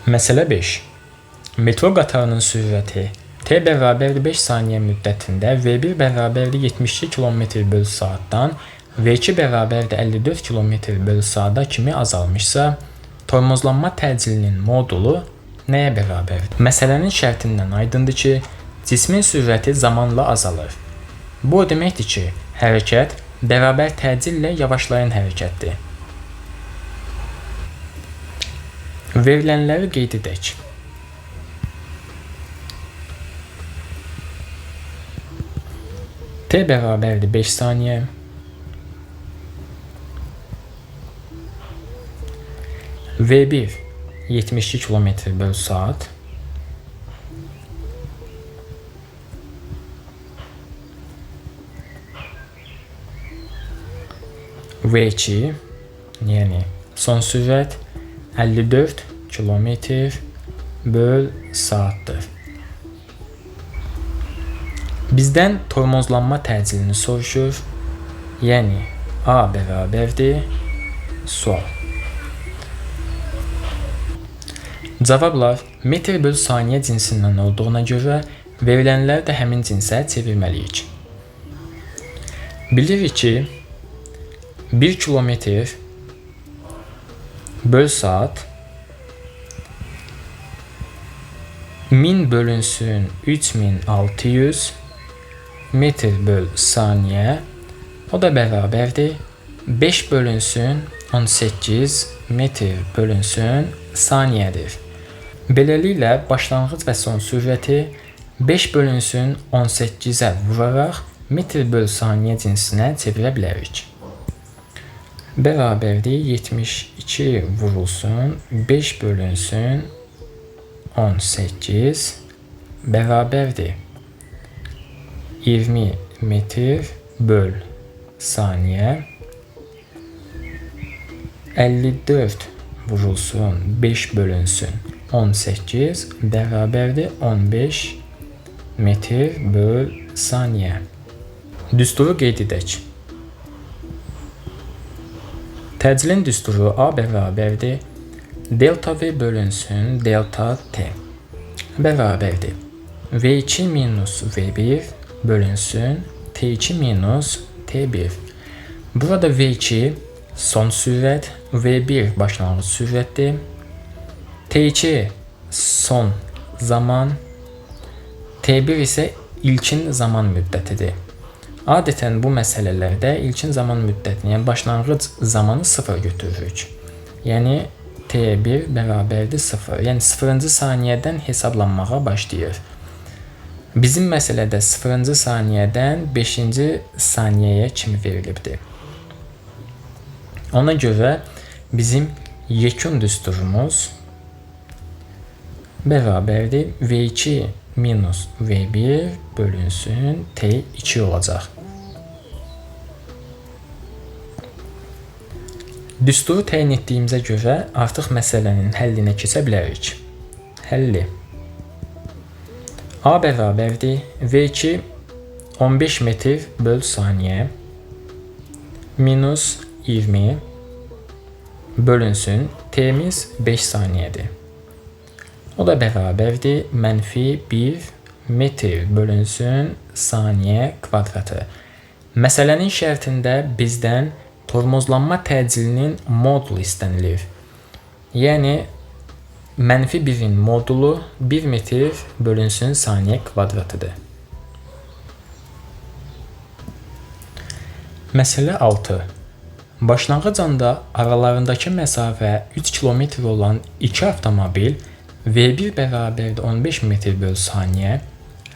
Məsələ 5. Metro qatarının sürəti t bərabərdir 5 saniyə müddətində V1 bərabərdir 72 km/saatdan V2 bərabərdir 54 km/saata kimi azalmışsa, tormozlanma təcilinin modulu nəyə bərabərdir? Məsələnin şərtindən aydındır ki, cismin sürəti zamanla azalır. Bu o deməkdir ki, hərəkət bərabər təcillə yavaşlayan hərəkətdir. Verilənləri qeyd edək. T bərabərdir 5 saniyə. V1 72 km/saat. V2 yəni son sürət 54 km/saatdır. Bizdən tormozlanma təcilini soruşur. Yəni A bərabərdir sual. Cavablar metr/saniyə cinsindən olduğuna görə verilənləri də həmin cinsə çevirməliyik. Bilirik ki, 1 km/saat 1000 bölünsün 3600 metr/saniyə, o da bərabərdir 5 bölünsün 18 metr/saniyyədir. Beləliklə, başlanğıc və son sürəti 5 bölünsün 18-ə vuraraq metr/saniyə cinsinə çevirə bilərik. Bərabərdir 72 vurulsun 5 bölünsün 18 bərabərdir 20 metr/saniyə. 54 vurulsun 5 bölünsün 18 bərabərdir 15 metr/saniyə. Düsturu qeyd edək. Təcilin düsturu A bərabərdir delta V bölünsün delta T bərabərdir V2 minus V1 bölünsün T2 minus T1. Burada V2 son sürət, V1 başlanğıc sürətdir, T2 son zaman, T1 isə ilkin zaman müddətidir. Adətən bu məsələlərdə ilkin zaman müddətini, yəni başlanğıc zamanı 0 götürürük. Yəni T1 bərabərdir 0. Yəni 0-cı saniyədən hesablanmağa başlayır. Bizim məsələdə 0-cı saniyədən 5-ci saniyəyə kimi verilibdir. Ona görə bizim yekun düsturumuz bərabərdir V2 minus V1 bölünsün T2 olacaq. Düsturu təyin etdiyimizə görə artıq məsələnin həllinə keçə bilərik. Həlli. A bərabərdir V2 15 metr/saniyə minus 20 bölünsün T'miz 5 saniyədir. O da bərabərdir mənfi 1 metr bölünsün saniyə kvadratı. Məsələnin şərtində bizdən tormozlanma təcilinin modulu istənilir. Yəni mənfi 1-in modulu 1 metr bölünsün saniyə kvadratıdır. Məsələ 6. Başlanğıc anda aralarındakı məsafə 3 km olan iki avtomobil V1 bərabərdir 15 metr/saniyə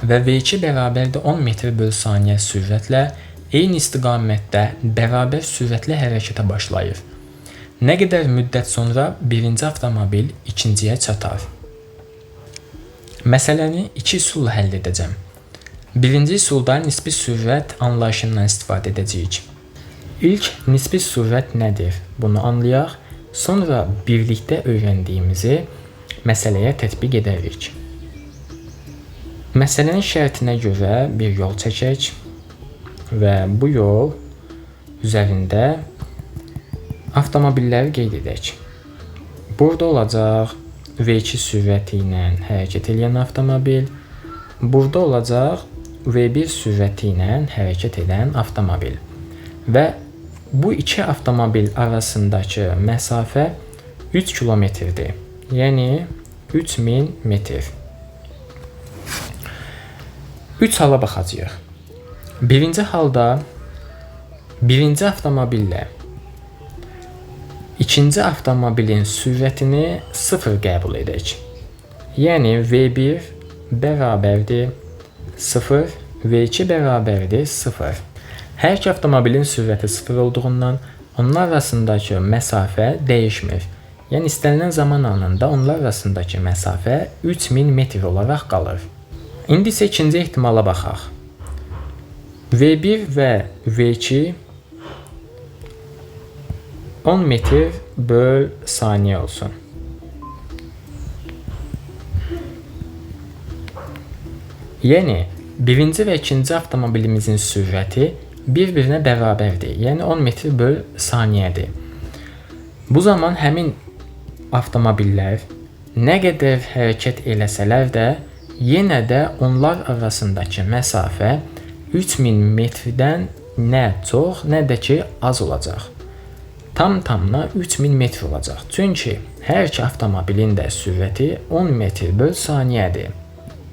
və V2 bərabərdir 10 metr/saniyə sürətlə eyni istiqamətdə bərabər sürətlə hərəkətə başlayır. Nə qədər müddət sonra birinci avtomobil ikinciyə çatar? Məsələni iki üsulla həll edəcəm. Birinci üsulda nisbi sürət anlayışından istifadə edəcəyik. İlk nisbi sürət nədir? Bunu anlayaq, sonra birlikdə öyrəndiyimizi məsələyə tətbiq edərik. Məsələnin şərtinə görə bir yol çəkək və bu yol üzərində avtomobilləri qeyd edək. Burada olacaq V2 sürəti ilə hərəkət edən avtomobil. Burada olacaq V1 sürəti ilə hərəkət edən avtomobil. Və bu iki avtomobil arasındakı məsafə 3 kilometrdir. Yəni 3000 metr. 3 hala baxacağıq. Birinci halda birinci avtomobillə ikinci avtomobilin sürətini 0 qəbul edək. Yəni V1 bərabərdir 0, V2 bərabərdir 0. Hər iki avtomobilin sürəti 0 olduğundan onlar arasındakı məsafə dəyişmir. Yəni istənilən zaman anında onlar arasındakı məsafə 3000 metr olaraq qalır. İndi isə ikinci ehtimala baxaq. V1 və V2 10 metr böl saniyə olsun. Yəni birinci və ikinci avtomobilimizin sürəti bir-birinə bərabərdir. Yəni 10 metr böl saniyədir. Bu zaman həmin avtomobillər nə qədər hərəkət eləsələr də, yenə də onlar arasındakı məsafə 3000 metrdən nə çox, nə də ki az olacaq. Tam-tamına 3000 metr olacaq. Çünki hər iki avtomobilin də sürəti 10 metr böl saniyədir.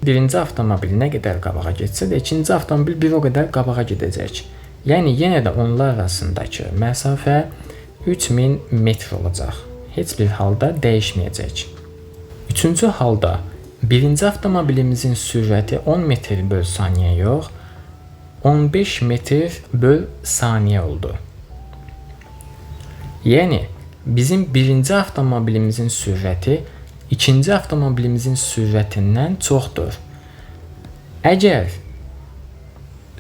Birinci avtomobil nə qədər qabağa getsə də, ikinci avtomobil bir o qədər qabağa gedəcək. Yəni yenə də onlar arasındakı məsafə 3000 metr olacaq. Heç bir halda dəyişməyəcək. Üçüncü halda birinci avtomobilimizin sürəti 10 metr böl saniyə yox, 15 metr böl saniyə oldu. Yəni bizim birinci avtomobilimizin sürəti ikinci avtomobilimizin sürətindən çoxdur. Əgər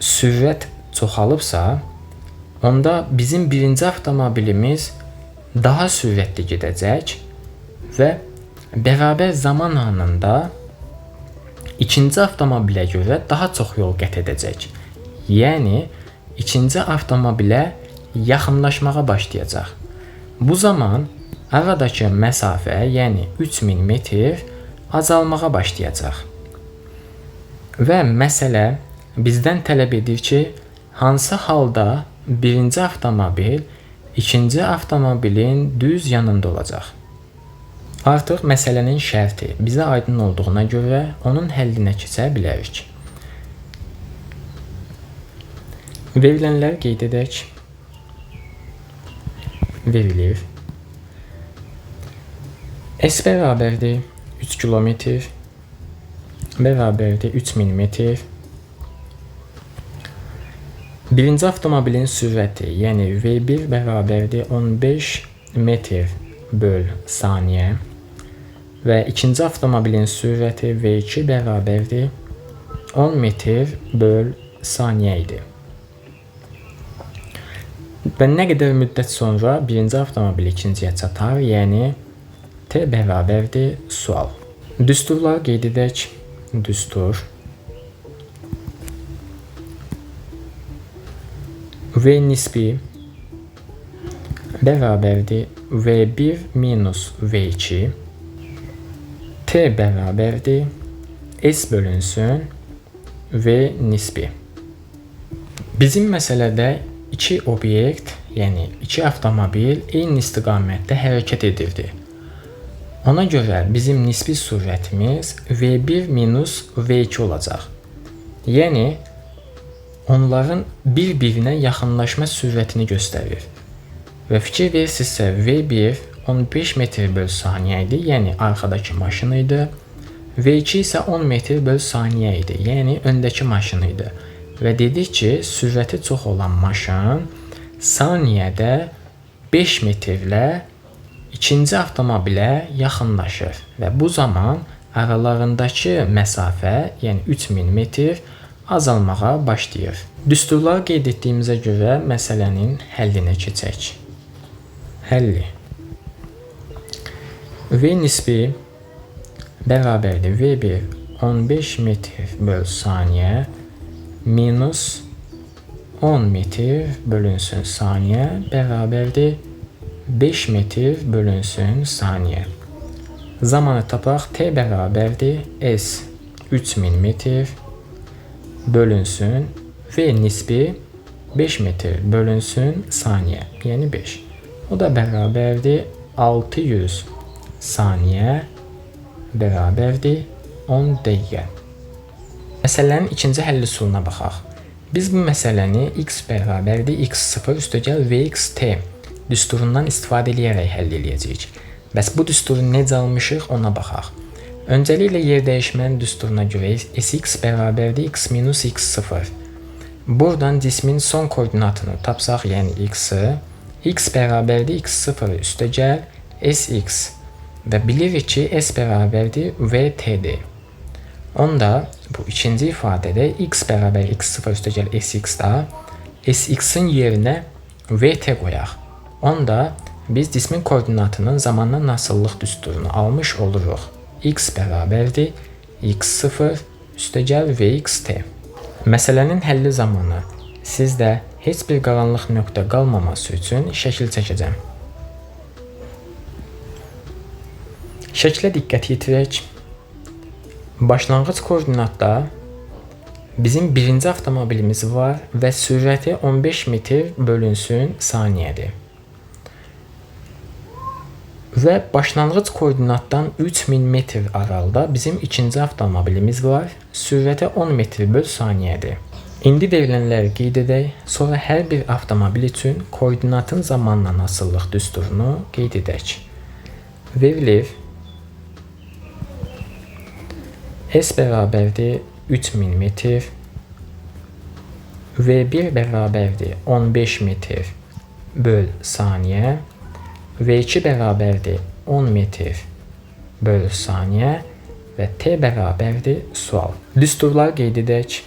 sürət çoxalıbsa, onda bizim birinci avtomobilimiz daha sürətli gedəcək və bərabər zaman anında ikinci avtomobilə görə daha çox yol qət edəcək. Yəni ikinci avtomobilə yaxınlaşmağa başlayacaq. Bu zaman aradakı məsafə, yəni 3000 metr azalmağa başlayacaq. Və məsələ bizdən tələb edir ki, hansı halda birinci avtomobil ikinci avtomobilin düz yanında olacaq. Artıq məsələnin şərti bizə aydın olduğuna görə onun həllinə keçə bilərik. Verilənləri qeyd edək. Verilir. S bərabərdir 3 kilometr, bərabərdir 3000 metr. Birinci avtomobilin sürəti, yəni V1 bərabərdir 15 metr böl saniyə və ikinci avtomobilin sürəti V2 bərabərdir 10 metr böl saniyə idi. Və nə qədər müddət sonra birinci avtomobil ikinciyə çatar, yəni T bərabərdir sual. Düsturları qeyd edək. Düstur. V nisbi bərabərdir V1 minus V2. T bərabərdir S bölünsün V nisbi. Bizim məsələdə iki obyekt, yəni iki avtomobil eyni istiqamətdə hərəkət edirdi. Ona görə bizim nisbi sürətimiz V1 minus V2 olacaq. Yəni onların bir-birinə yaxınlaşma sürətini göstərir. Və fikir verirsinizsə V1 15 metr böl saniyə idi, yəni arxadakı maşın idi. V2 isə 10 metr böl saniyə idi, yəni öndəki maşın idi. Və dedik ki, sürəti çox olan maşın saniyədə 5 metrlə ikinci avtomobilə yaxınlaşır və bu zaman aralarındakı məsafə, yəni 3000 metr azalmağa başlayır. Düsturları qeyd etdiyimizə görə məsələnin həllinə keçək. Həlli. V nisbi bərabərdir V1 15 metr böl saniyə minus 10 metr bölünsün saniyə bərabərdir 5 metr bölünsün saniyə. Zamanı tapaq. T bərabərdir S 3000 metr bölünsün V nisbi 5 metr bölünsün saniyə, yəni 5. O da bərabərdir 600 saniyə bərabərdir 10 dəqiqə. Məsələnin ikinci həlli üsuluna baxaq. Biz bu məsələni x bərabərdir x0 üstəgəl vxt düsturundan istifadə edərək həll edəcəyik. Bəs bu düsturu necə almışıq ona baxaq. Öncəliklə yer dəyişmənin düsturuna görə sx bərabərdir x minus x0. Buradan cismin son koordinatını tapsaq, yəni x-i, x bərabərdir x0 üstəgəl sx və bilirik ki, s bərabərdir vt-dir. Onda bu ikinci ifadədə x bərabər x0 üstəgəl sx-da sx-in yerinə vt qoyaq. Onda biz cismin koordinatının zamandan asıllıq düsturunu almış oluruq. X bərabərdir x0 üstəgəl vxt. Məsələnin həlli zamanı sizdə heç bir qaranlıq nöqtə qalmaması üçün şəkil çəkəcəm. Şəklə diqqət yetirək. Başlanğıc koordinatda bizim birinci avtomobilimiz var və sürəti 15 metr bölünsün saniyədir. Və başlanğıc koordinatdan 3000 metr aralıda bizim ikinci avtomobilimiz var. Sürəti 10 metr böl saniyədir. İndi verilənləri qeyd edək. Sonra hər bir avtomobil üçün koordinatın zamanla asıllıq düsturunu qeyd edək. Verilir. S bərabərdir 3000 metr. V1 bərabərdir 15 metr böl saniyə. V2 bərabərdir 10 metr böl saniyə və T bərabərdir sual. Düsturlar qeyd edək.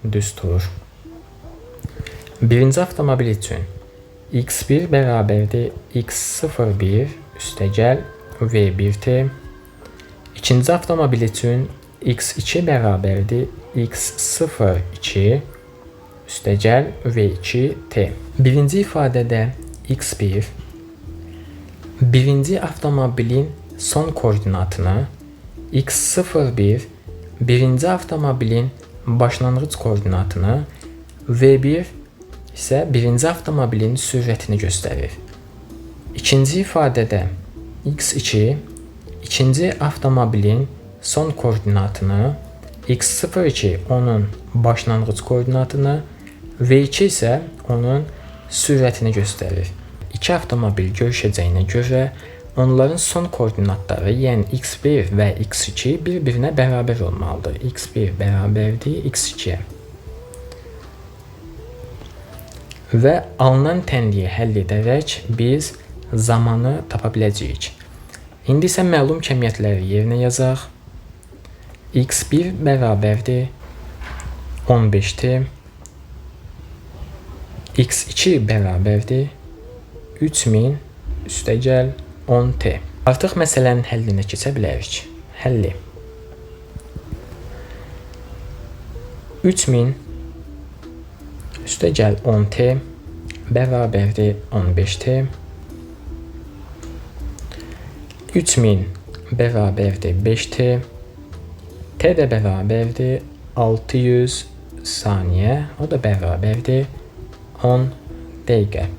Düstur. Birinci avtomobil üçün x1 bərabərdir x01 üstəgəl V1T. İkinci avtomobil üçün x2 bərabərdir x02 üstəgəl V2T. Birinci ifadədə x1 birinci avtomobilin son koordinatını, x01 birinci avtomobilin başlanğıc koordinatını, V1 isə birinci avtomobilin sürətini göstərir. İkinci ifadədə x2 ikinci avtomobilin son koordinatını, x02 onun başlanğıc koordinatını, V2 isə onun sürətini göstərir. İki avtomobil görüşəcəyinə görə onların son koordinatları, yəni x1 və x2 bir-birinə bərabər olmalıdır. x1 bərabərdir x2-yə. Və alınan tənliyi həll edərək biz zamanı tapa biləcəyik. İndi isə məlum kəmiyyətləri yerinə yazaq. x1 bərabərdir 15t. x2 bərabərdir 3000 üstəgəl 10t. Artıq məsələnin həllinə keçə bilərik. Həlli. 3000 üstəgəl 10t bərabərdir 15t. 3000 bərabərdir 5t. T də bərabərdir 600 saniyə. O da bərabərdir 10 dəqiqə.